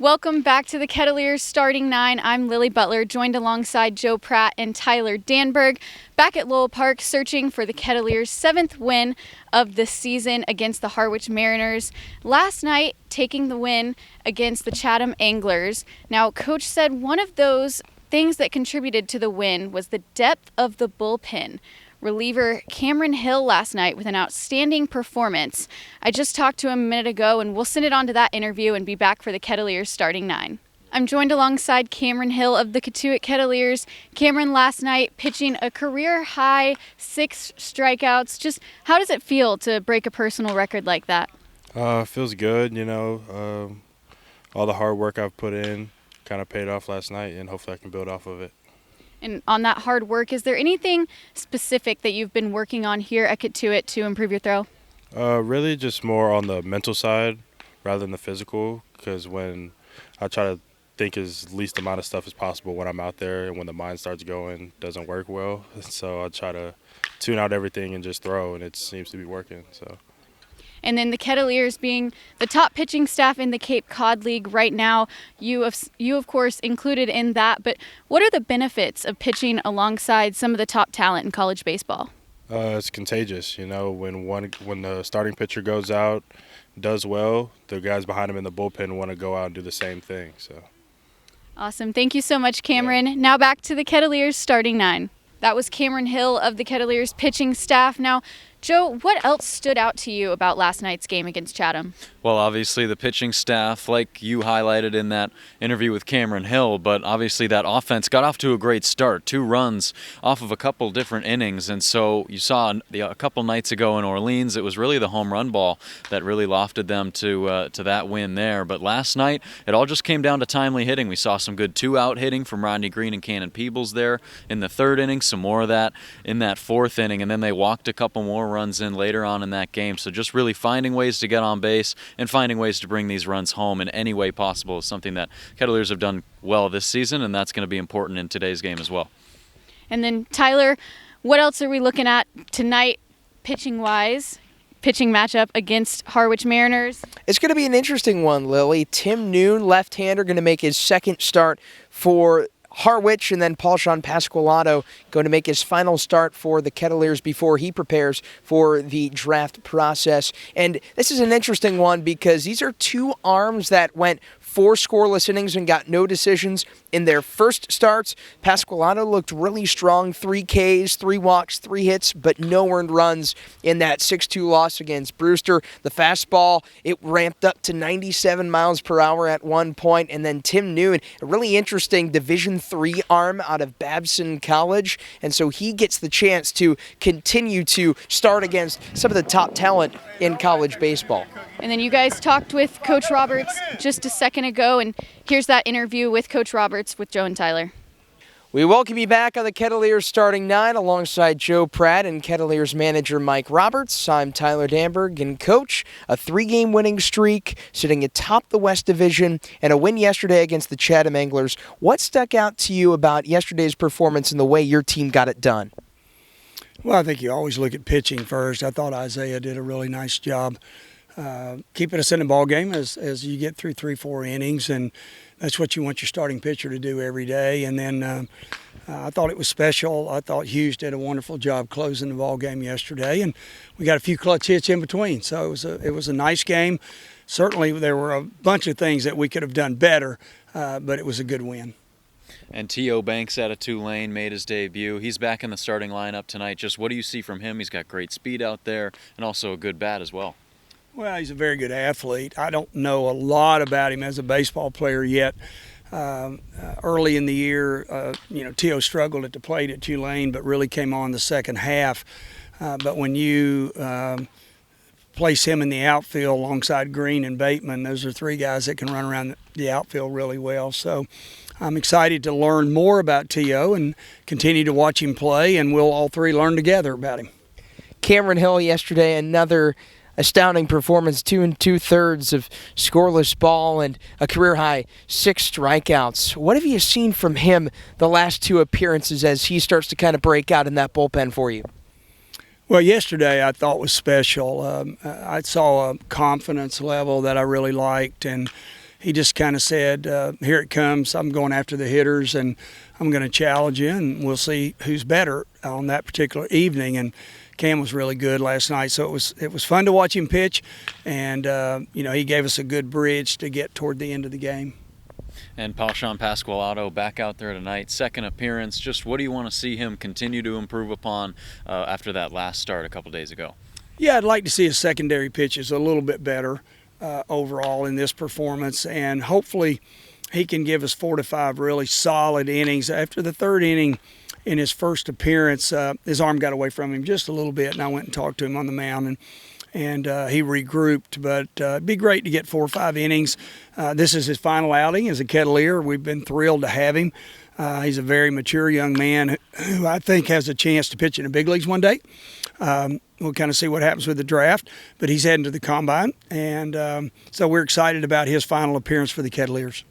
Welcome back to the Kettleers Starting 9. I'm Lily Butler, joined alongside Joe Pratt and Tyler Danberg, back at Lowell Park searching for the Kettleers' 7th win of the season against the Harwich Mariners. Last night, taking the win against the Chatham Anglers. Now, Coach said one of those things that contributed to the win was the depth of the bullpen. Reliever Cameron Hill last night with an outstanding performance. I just talked to him a minute ago, and we'll send it on to that interview and be back for the Kettleers Starting 9. I'm joined alongside Cameron Hill of the Kettleers Kettleers. Cameron, last night pitching a career-high 6 strikeouts. Just how does it feel to break a personal record like that? Feels good, all the hard work I've put in kind of paid off last night, and hopefully I can build off of it. And on that hard work, is there anything specific that you've been working on here at Kettleers to improve your throw? Really just more on the mental side rather than the physical, because when I try to think as least amount of stuff as possible when I'm out there, and when the mind starts going, it doesn't work well. So I try to tune out everything and just throw, and it seems to be working. And then the Kettleers being the top pitching staff in the Cape Cod League right now, you of course included in that. But what are the benefits of pitching alongside some of the top talent in college baseball? It's contagious, when the starting pitcher goes out, does well, the guys behind him in the bullpen want to go out and do the same thing. So. Awesome. Thank you so much, Cameron. Yeah. Now back to the Kettleers Starting 9. That was Cameron Hill of the Kettleers pitching staff. Now, Joe, what else stood out to you about last night's game against Chatham? Well, obviously the pitching staff, like you highlighted in that interview with Cameron Hill, but obviously that offense got off to a great start. 2 runs off of a couple different innings, and so you saw a couple nights ago in Orleans, it was really the home run ball that really lofted them to that win there. But last night, it all just came down to timely hitting. We saw some good 2-out hitting from Rodney Green and Cannon Peebles there in the 3rd inning, some more of that in that 4th inning, and then they walked a couple more runs in later on in that game. So just really finding ways to get on base and finding ways to bring these runs home in any way possible is something that Kettleers have done well this season, and that's going to be important in today's game as well. And then, Tyler, what else are we looking at tonight pitching-wise? Pitching matchup against Harwich Mariners. It's going to be an interesting one, Lily. Tim Noon, left-hander, going to make his 2nd start for Harwich, and then Paul-Sean Pasqualato going to make his final start for the Kettleers before he prepares for the draft process. And this is an interesting one because these are 2 arms that went 4 scoreless innings and got no decisions in their first starts. Pasqualato looked really strong, 3 Ks, 3 walks, 3 hits, but no earned runs in that 6-2 loss against Brewster. The fastball, it ramped up to 97 miles per hour at one point, and then Tim Noon, a really interesting Division III arm out of Babson College, and so he gets the chance to continue to start against some of the top talent in college baseball. And then you guys talked with Coach Roberts just a second ago, and here's that interview with Coach Roberts with Joe and Tyler. We welcome you back on the Kettleers Starting 9 alongside Joe Pratt and Kettleers manager Mike Roberts. I'm Tyler Danberg, and Coach, a 3-game winning streak, sitting atop the West Division, and a win yesterday against the Chatham Anglers. What stuck out to you about yesterday's performance and the way your team got it done? Well, I think you always look at pitching first. I thought Isaiah did a really nice job keeping us in the ball game as you get through 3-4 innings, and that's what you want your starting pitcher to do every day. And then I thought it was special. I thought Hughes did a wonderful job closing the ball game yesterday, and we got a few clutch hits in between. So it was a nice game. Certainly there were a bunch of things that we could have done better, but it was a good win. And T.O. Banks out of Tulane made his debut. He's back in the starting lineup tonight. Just what do you see from him? He's got great speed out there and also a good bat as well. Well, he's a very good athlete. I don't know a lot about him as a baseball player yet. Early in the year, T.O. struggled at the plate at Tulane, but really came on the second half. But when you place him in the outfield alongside Green and Bateman, those are 3 guys that can run around the outfield really well. So I'm excited to learn more about T.O. and continue to watch him play, and we'll all 3 learn together about him. Cameron Hill yesterday, another astounding performance, 2 2/3 of scoreless ball and a career-high 6 strikeouts. What have you seen from him the last 2 appearances as he starts to kind of break out in that bullpen for you? Well, yesterday I thought was special. I saw a confidence level that I really liked, and he just kind of said, here it comes. I'm going after the hitters, and I'm going to challenge you, and we'll see who's better on that particular evening. And Cam was really good last night, so it was fun to watch him pitch, and he gave us a good bridge to get toward the end of the game. And Paulshon Pasqualato back out there tonight, second appearance. Just what do you want to see him continue to improve upon after that last start a couple days ago? Yeah, I'd like to see his secondary pitches a little bit better overall in this performance, and hopefully he can give us 4 to 5 really solid innings. After the third inning in his first appearance, his arm got away from him just a little bit, and I went and talked to him on the mound, and he regrouped. But it'd be great to get 4 or 5 innings. This is his final outing as a Kettleer. We've been thrilled to have him. He's a very mature young man who I think has a chance to pitch in the big leagues one day. We'll kind of see what happens with the draft, but he's heading to the combine, and so we're excited about his final appearance for the Kettleers.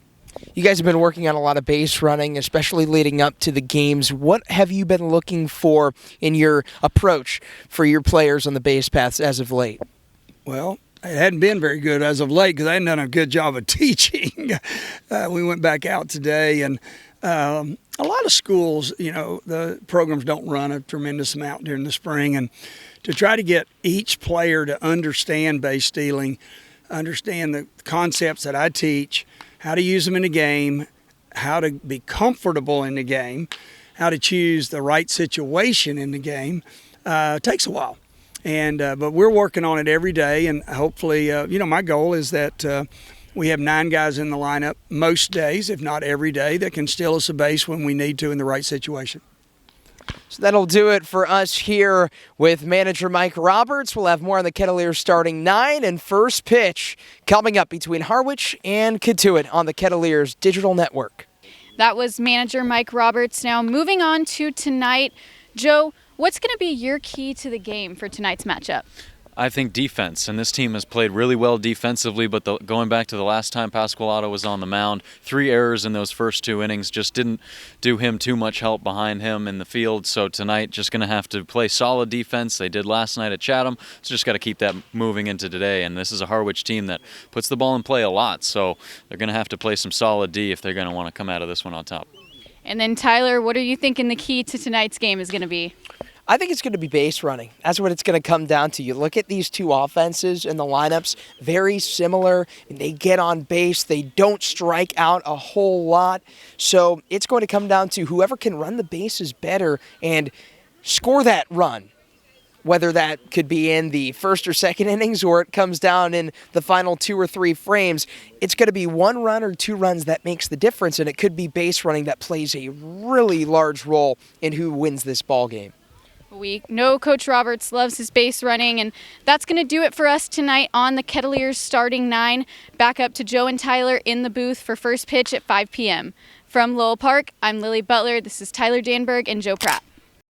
You guys have been working on a lot of base running, especially leading up to the games. What have you been looking for in your approach for your players on the base paths as of late? Well, it hadn't been very good as of late because I hadn't done a good job of teaching. We went back out today, and a lot of schools, the programs don't run a tremendous amount during the spring, and to try to get each player to understand base stealing, understand the concepts that I teach, how to use them in the game, how to be comfortable in the game, how to choose the right situation in the game, takes a while. But we're working on it every day, and hopefully, my goal is that we have 9 guys in the lineup most days, if not every day, that can steal us a base when we need to in the right situation. So that'll do it for us here with manager Mike Roberts. We'll have more on the Kettleers Starting 9 and first pitch coming up between Harwich and Kettleers on the Kettleers Digital Network. That was manager Mike Roberts. Now moving on to tonight. Joe, what's going to be your key to the game for tonight's matchup? I think defense, and this team has played really well defensively, but going back to the last time Pasqualato was on the mound, 3 errors in those first 2 innings just didn't do him too much help behind him in the field. So tonight, just going to have to play solid defense. They did last night at Chatham, so just got to keep that moving into today. And this is a Harwich team that puts the ball in play a lot, so they're going to have to play some solid D if they're going to want to come out of this one on top. And then Tyler, what are you thinking the key to tonight's game is going to be? I think it's going to be base running. That's what it's going to come down to. You look at these 2 offenses and the lineups, very similar. They get on base. They don't strike out a whole lot. So it's going to come down to whoever can run the bases better and score that run, whether that could be in the first or second innings or it comes down in the final 2 or 3 frames. It's going to be 1 run or 2 runs that makes the difference, and it could be base running that plays a really large role in who wins this ball game. We know Coach Roberts loves his base running, and that's going to do it for us tonight on the Kettleers Starting 9. Back up to Joe and Tyler in the booth for first pitch at 5 p.m. From Lowell Park, I'm Lily Butler. This is Tyler Danberg and Joe Pratt.